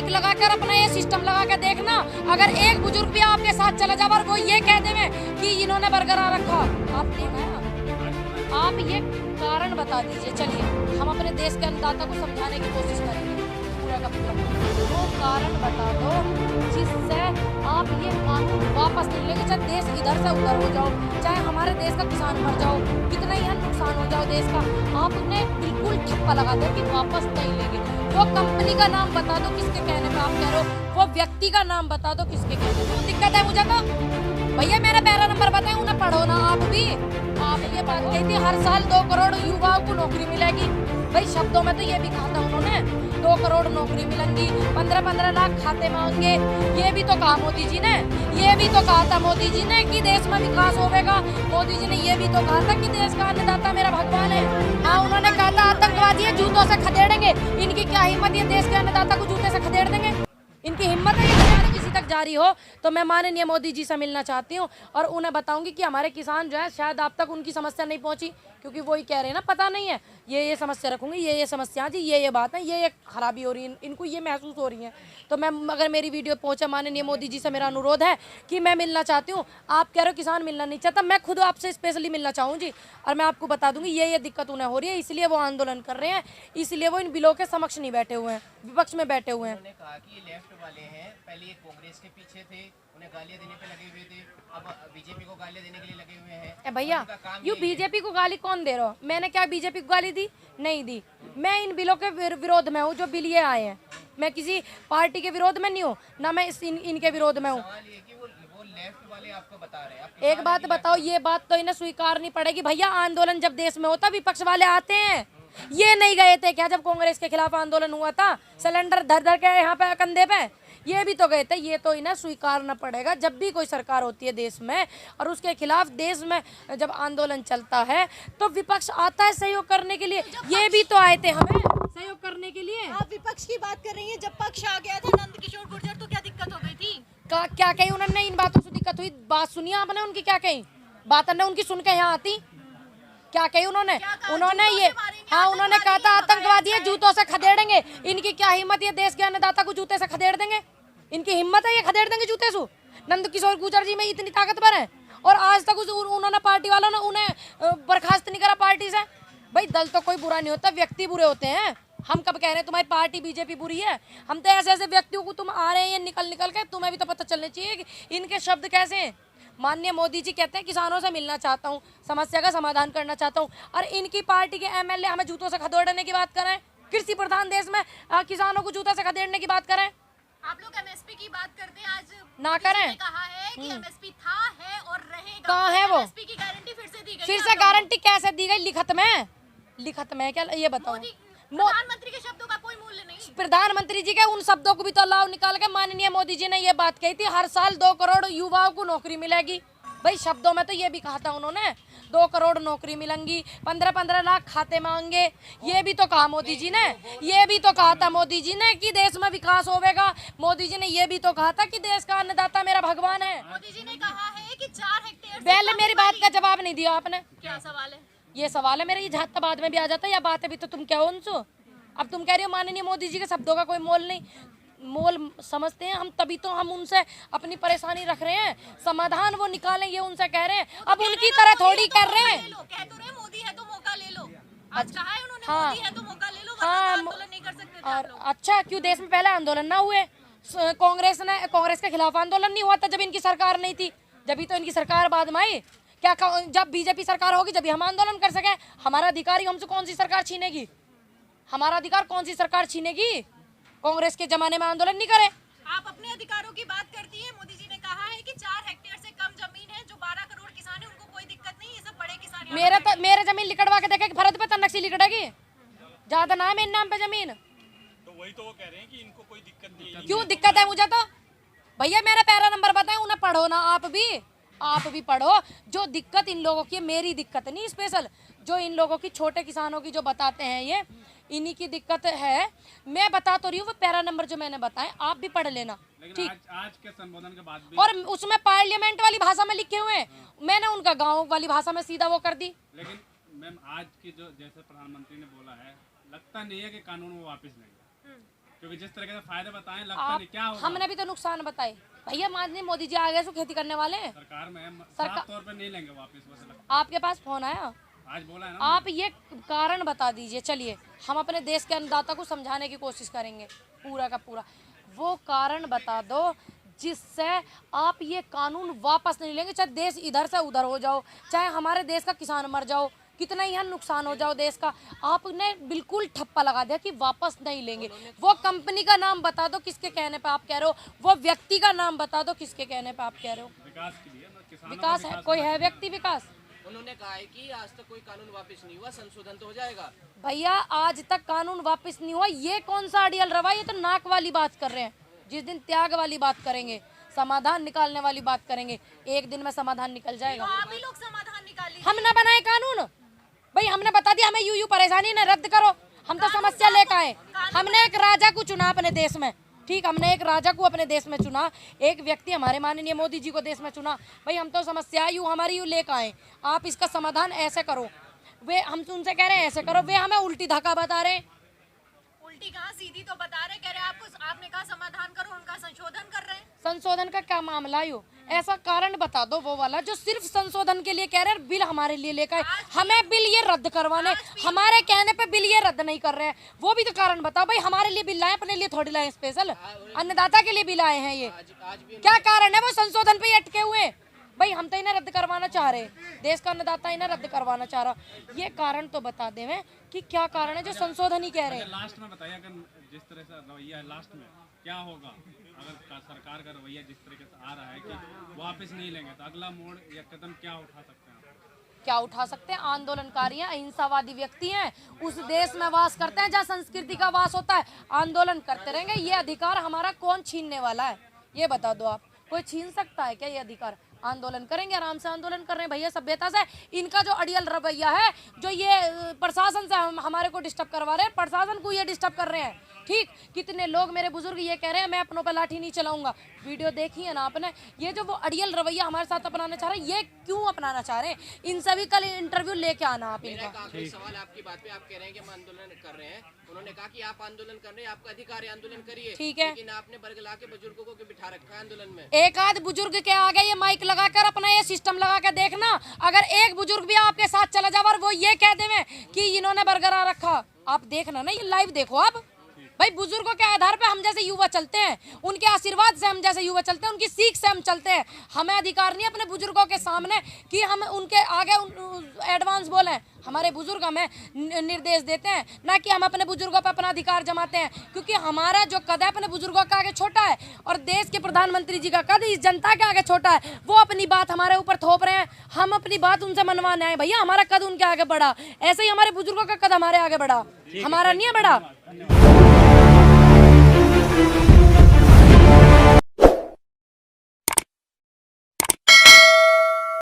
Mic लगा कर अपना ये सिस्टम लगा के देखना, अगर एक बुजुर्ग भी आपके साथ चला जाए और वो ये कह देवे कि इन्होंने बरकरार रखा, आप देखा, आप ये कारण बता दीजिए। चलिए हम अपने देश के अन्नदाता को समझाने की कोशिश करेंगे, पूरा का पूरा वो कारण बता दो जिससे आप ये कानून वापस नहीं लेंगे। चाहे देश इधर से उधर हो जाओ, चाहे हमारे देश का किसान मर जाओ, कितना ही नुकसान हो जाओ देश का, आप उन्हें बिल्कुल ठप्पा लगा दो कि वापस नहीं लेंगे। वो कंपनी का नाम बता दो किसके कहने पे आप कह रहे हो, वो व्यक्ति का नाम बता दो किसके कहने पे। दिक्कत है मुझे तो भैया, मेरा पहला नंबर बताए, उन्हें पढ़ो ना आप भी। आप ये बात कही थी हर साल 2 करोड़ युवाओं को नौकरी मिलेगी, भाई शब्दों में तो ये भी कहा था उन्होंने 2 करोड़ नौकरी मिलेंगी, 15-15 लाख खाते मांगे, ये भी तो कहा मोदी जी ने, ये भी तो कहा था मोदी जी ने कि देश में विकास होगा। मोदी जी ने ये भी तो कहा था कि देश का अन्नदाता मेरा भगवान है। हाँ, उन्होंने कहा था आतंकवादी जूतों से खदेड़ेंगे, इनकी क्या हिम्मत है देश के अन्नदाता को जूते से खदेड़ देंगे, इनकी हिम्मत है किसी तक जारी हो। तो मैं माननीय मोदी जी से मिलना चाहती हूँ और उन्हें बताऊंगी कि हमारे किसान जो है शायद आप तक उनकी समस्या नहीं पहुंची, क्योंकि वो ही कह रहे हैं ना पता नहीं है, ये समस्या रखूंगी, ये समस्या जी, ये बात है, ये खराबी हो रही है, इनको ये महसूस हो रही है। तो मैं अगर मेरी वीडियो पहुंचे, माननीय मोदी जी से मेरा अनुरोध है कि मैं मिलना चाहती हूँ। आप कह रहे हो किसान मिलना नहीं चाहता, मैं खुद आपसे स्पेशली मिलना चाहूँ जी, और मैं आपको बता दूंगी ये दिक्कत उन्हें हो रही है, इसलिए वो आंदोलन कर रहे हैं, इसलिए वो इन बिलों के समक्ष नहीं बैठे हुए हैं, विपक्ष में बैठे हुए हैं। उन्होंने कहा कि ये लेफ्ट वाले हैं, पहले ये कांग्रेस के पीछे थे, उन्हें गालियां देने पे लगे हुए थे, अब बीजेपी को गालियां देने के लिए लगे हुए हैं। भैया यू बीजेपी को गाली कौन दे रहा हो? मैंने क्या बीजेपी को गाली दी? नहीं दी। मैं इन बिलों के विरोध में हूँ जो बिल ये आए हैं, मैं किसी पार्टी के विरोध में नहीं हूँ, ना मैं इनके विरोध में हूँ। वो लेफ्ट वाले आपको बता रहे हैं। एक बात बताओ, ये बात तो इन्हें स्वीकारनी पड़ेगी भैया, आंदोलन जब देश में होता विपक्ष वाले आते हैं, ये नहीं गए थे क्या जब कांग्रेस के खिलाफ आंदोलन हुआ था, सिलेंडर धर धर के यहाँ पे कंधे पे, ये भी तो गए थे। ये तो इन्हें स्वीकारना पड़ेगा, जब भी कोई सरकार होती है देश में और उसके खिलाफ देश में जब आंदोलन चलता है तो विपक्ष आता है सहयोग करने के लिए, ये भी तो आए थे हमें सहयोग करने के लिए। आप विपक्ष की बात कर रही हैं, जब पक्ष आ गया था नंद किशोर गुर्जर तो क्या दिक्कत हो गई थी? क्या कही उन्होंने? इन बातों से दिक्कत हुई? बात सुनिए आपने उनकी, क्या कही बात ने उनकी सुन के यहाँ आती? क्या कही उन्होंने? ये हाँ, उन्होंने कहा था आतंकवादी है जूतों से खदेड़ेंगे, इनकी क्या हिम्मत है देश के अन्नदाता को जूते से खदेड़ देंगे, इनकी हिम्मत है ये खदेड़ देंगे जूते से? नंद किशोर गुर्जर जी में इतनी ताकतवर है और आज तक उन्होंने पार्टी वालों ने उन्हें बर्खास्त नहीं करा पार्टी से। भाई दल तो कोई बुरा नहीं होता, व्यक्ति बुरे होते हैं। हम कब कह रहे हैं तुम्हारी पार्टी बीजेपी बुरी है? हम तो ऐसे व्यक्तियों को तुम आ रहे हैं निकल के, तुम्हें भी तो पता चलना चाहिए कि इनके शब्द कैसे हैं। माननीय मोदी जी कहते हैं किसानों से मिलना चाहता हूँ, समस्या का समाधान करना चाहता हूँ, और इनकी पार्टी के एमएलए हमें जूतों से खदेड़ने की बात करें, कृषि प्रधान देश में किसानों को जूतों से खदेड़ने की बात करें। आप लोग एमएसपी की बात करते हैं, आज ना करें। कहा है कि एमएसपी था, है और रहेगा। कहाँ है वो? एमएसपी की गारंटी फिर से दी गई। फिर से गारंटी कैसे दी गई? लिखत में? लिखत में क्या, ये बताओ। प्रधानमंत्री के शब्दों का कोई मूल्य नहीं। प्रधानमंत्री जी के उन शब्दों को भी तो लाओ निकाल के। माननीय मोदी जी ने ये बात कही थी हर साल 2 करोड़ युवाओं को नौकरी मिलेगी, भाई शब्दों में तो ये भी कहा था उन्होंने 2 करोड़ नौकरी मिलेंगी, 15-15 लाख खाते मांगे, ये भी तो कहा मोदी जी ने, ये भी तो कहा था मोदी जी ने कि देश में विकास होगा। मोदी जी ने ये भी तो कहा था कि देश का अन्नदाता मेरा भगवान है। मोदी जी ने कहा है कि 4 हेक्टेयर। पहले मेरी बात का जवाब नहीं दिया आपने। क्या सवाल है? ये सवाल है मेरा, ये जहाँ बाद में भी आ जाता है, या बात है भी तो तुम क्या हो उनसे? अब तुम कह रही हो माननीय मोदी जी के शब्दों का कोई मोल नहीं, मोल समझते हैं हम, तभी तो हम उनसे अपनी परेशानी रख रहे हैं, समाधान वो निकालें ये उनसे कह रहे हैं। अब उनकी तरह थोड़ी कर रहे हैं। कह तो रहे मोदी है तो मौका ले लो, आज कहा है उन्होंने। हाँ, मोदी है तो मौका ले लो, हाँ, आंदोलन नहीं कर सकते थे आप लोग। अच्छा क्यों देश में पहले आंदोलन ना हुए? कांग्रेस के खिलाफ आंदोलन नहीं हुआ था जब इनकी सरकार नहीं थी, जब तो इनकी सरकार बाद में आई। क्या जब बीजेपी सरकार होगी जब हम आंदोलन कर सके? हमारा अधिकार हमसे कौन सी सरकार छीनेगी? हमारा अधिकार कौन सी सरकार छीनेगी? कांग्रेस के जमाने में आंदोलन नहीं करे। आप अपने अधिकारों की बात करती हैं, मोदी जी ने कहा है कि 4 हेक्टेयर से कम जमीन है, जो 12 करोड़ किसान है उनको कोई दिक्कत नहीं, ये सब बड़े किसान। मेरे जमीन लिखड़वा के देखे फरद पे तन्नक्सी लिखड़ेगी, ज्यादा नाम है इन नाम पे जमीन। तो वही तो वो कह रहे हैं कि इनको कोई दिक्कत नहीं है। क्यों दिक्कत है मुझे तो? भैया मेरा पहला नंबर बताए, उन्हें पढ़ो ना, आप भी पढ़ो। जो दिक्कत इन लोगों की, मेरी दिक्कत नहीं स्पेशल, जो इन लोगों की छोटे किसानों की जो बताते हैं ये इन्हीं की दिक्कत है। मैं बता तो रही हूँ, वो पैरा नंबर जो मैंने बताए आप भी पढ़ लेना, ठीक? आज के संबोधन के बाद भी और उसमें पार्लियामेंट वाली भाषा में लिखे हुए हैं, मैंने उनका गाँव वाली भाषा में सीधा वो कर दी। लेकिन मैम आज की जो जैसे प्रधानमंत्री ने बोला है, लगता नहीं है कि कानून वो वापस लेंगे। क्योंकि जिस तरह से फायदे बताएं लगता नहीं क्या होगा। हमने भी तो नुकसान बताए भैया। माननीय मोदी जी आ गए सो खेती करने वाले हैं। सरकार में साफ तौर पर नहीं लेंगे वापस, वैसे लगता आपके पास फोन आया, आज बोला है ना। आप ये कारण बता दीजिए। चलिए हम अपने देश के अन्नदाता को समझाने की कोशिश करेंगे पूरा का पूरा। वो कारण बता दो जिससे आप ये कानून वापस नहीं लेंगे, चाहे देश इधर से उधर हो जाओ, चाहे हमारे देश का किसान मर जाओ, कितना यहाँ नुकसान हो जाओ देश का, आपने बिल्कुल ठप्पा लगा दिया कि वापस नहीं लेंगे। वो कंपनी का नाम बता दो किसके कहने पे आप कह रहे हो, वो व्यक्ति का नाम बता दो किसके कहने पे आप कह रहे हो। विकास के लिए ना, किसानों विकास है, कोई है व्यक्ति विकास? उन्होंने कहा है कि आज तक कोई कानून वापस नहीं हुआ, संशोधन तो हो जाएगा। भैया आज तक कानून वापस नहीं हुआ, ये कौन सा अड़ियल रवा? ये तो नाक वाली बात कर रहे हैं। जिस दिन त्याग वाली बात करेंगे, समाधान निकालने वाली बात करेंगे, एक दिन में समाधान निकल जाएगा। तो आप ही लोग समाधान निकालिए। हम ना बनाए कानून भाई, हमने बता दिया हमें यूं परेशानी न रद्द करो, हम तो समस्या लेकर आए। हमने एक राजा को चुना अपने देश में, ठीक, हमने एक राजा को अपने देश में चुना, एक व्यक्ति हमारे माननीय मोदी जी को देश में चुना। भाई हम तो समस्या यूं हमारी यूं लेकर आए, आप इसका समाधान ऐसे करो। वे हम उनसे कह रहे हैं ऐसे करो, वे हमें उल्टी धक्का बता रहे हैं। उल्टी कहाँ सीधी तो बता रहे, कह रहे आपको, आपने कहा समाधान करो, उनका संशोधन कर रहे हैं। संशोधन का क्या मामला है? ऐसा कारण बता दो वो वाला जो सिर्फ संशोधन के लिए कह रहे हैं, बिल हमारे लिए लेकर हमें बिल ये रद्द करवाने, हमारे कहने पे बिल ये रद्द नहीं कर रहे हैं, वो भी तो कारण बताओ। भाई हमारे लिए बिल लाए, अपने लिए थोड़ी लाए स्पेशल, अन्नदाता के लिए बिल आए हैं ये। क्या कारण है? वो संशोधन पे अटके हुए। भाई हम तो इन्हें रद्द करवाना चाह रहे, देश का अन्नदाता इन्हें रद्द करवाना चाह रहा। ये कारण तो बता दे मैं कि क्या कारण है जो संशोधन ही कह रहे हैं। लास्ट में बताइए, अगर जिस तरह से रवैया है लास्ट में क्या होगा, अगर सरकार का रवैया जिस तरीके से आ रहा है कि वापस नहीं लेंगे, तो अगला मोड़ या कदम क्या उठा सकते हैं? क्या उठा सकते हैं? आंदोलनकारी हैं, अहिंसावादी व्यक्ति हैं, उस देश में वास करते हैं जहाँ संस्कृति का वास होता है, आंदोलन करते रहेंगे। ये अधिकार हमारा कौन छीनने वाला है? ये बता दो आप, कोई छीन सकता है क्या ये अधिकार? आंदोलन करेंगे, आराम से आंदोलन कर रहे हैं भैया, सभ्यता से। इनका जो अड़ियल रवैया है, जो ये प्रशासन से हमारे को डिस्टर्ब करवा रहे हैं, प्रशासन को ये डिस्टर्ब कर रहे हैं, ठीक। कितने लोग मेरे बुजुर्ग ये कह रहे हैं मैं अपनों पर लाठी नहीं चलाऊंगा। वीडियो देखी है ना आपने? ये जो वो अड़ियल रवैया हमारे साथ अपनाना चाह रहे हैं, ये क्यों अपनाना चाह रहे हैं? इन सभी कल इंटरव्यू लेके आना आप इनका। आखिरी सवाल आपकी बात पे, आप कह रहे हैं कि हम आंदोलन कर रहे हैं, उन्होंने कहा कि आप आंदोलन कर रहे हैं, आपका अधिकार है, आंदोलन करिए, ठीक है, लेकिन आपने बरगला के बुजुर्गों को क्यों बिठा रखा है आंदोलन में? एक आध बुजुर्ग के आगे ये माइक लगाकर अपना ये सिस्टम लगा के देखना, अगर एक बुजुर्ग भी आपके साथ चला जाए और वो ये कह दे कि इन्होंने बरकरार रखा, आप देखना ना, ये लाइव देखो आप। भाई बुजुर्गों के आधार पे हम जैसे युवा चलते हैं, उनके आशीर्वाद से हम जैसे युवा चलते हैं, उनकी सीख से हम चलते हैं। हमें अधिकार नहीं अपने बुजुर्गों के सामने कि हम उनके आगे एडवांस बोलें। हमारे बुजुर्ग हमें निर्देश देते हैं, ना कि हम अपने बुजुर्गों पर अपना अधिकार जमाते हैं, क्योंकि हमारा जो कद है अपने बुजुर्गों के आगे छोटा है, और देश के प्रधानमंत्री जी का कद इस जनता के आगे छोटा है। वो अपनी बात हमारे ऊपर थोप रहे हैं, हम अपनी बात उनसे मनवाने आए। भैया हमारा कद उनके आगे बढ़ा, ऐसे ही हमारे बुजुर्गों का कद हमारे आगे बढ़ा, हमारा नहीं है बढ़ा।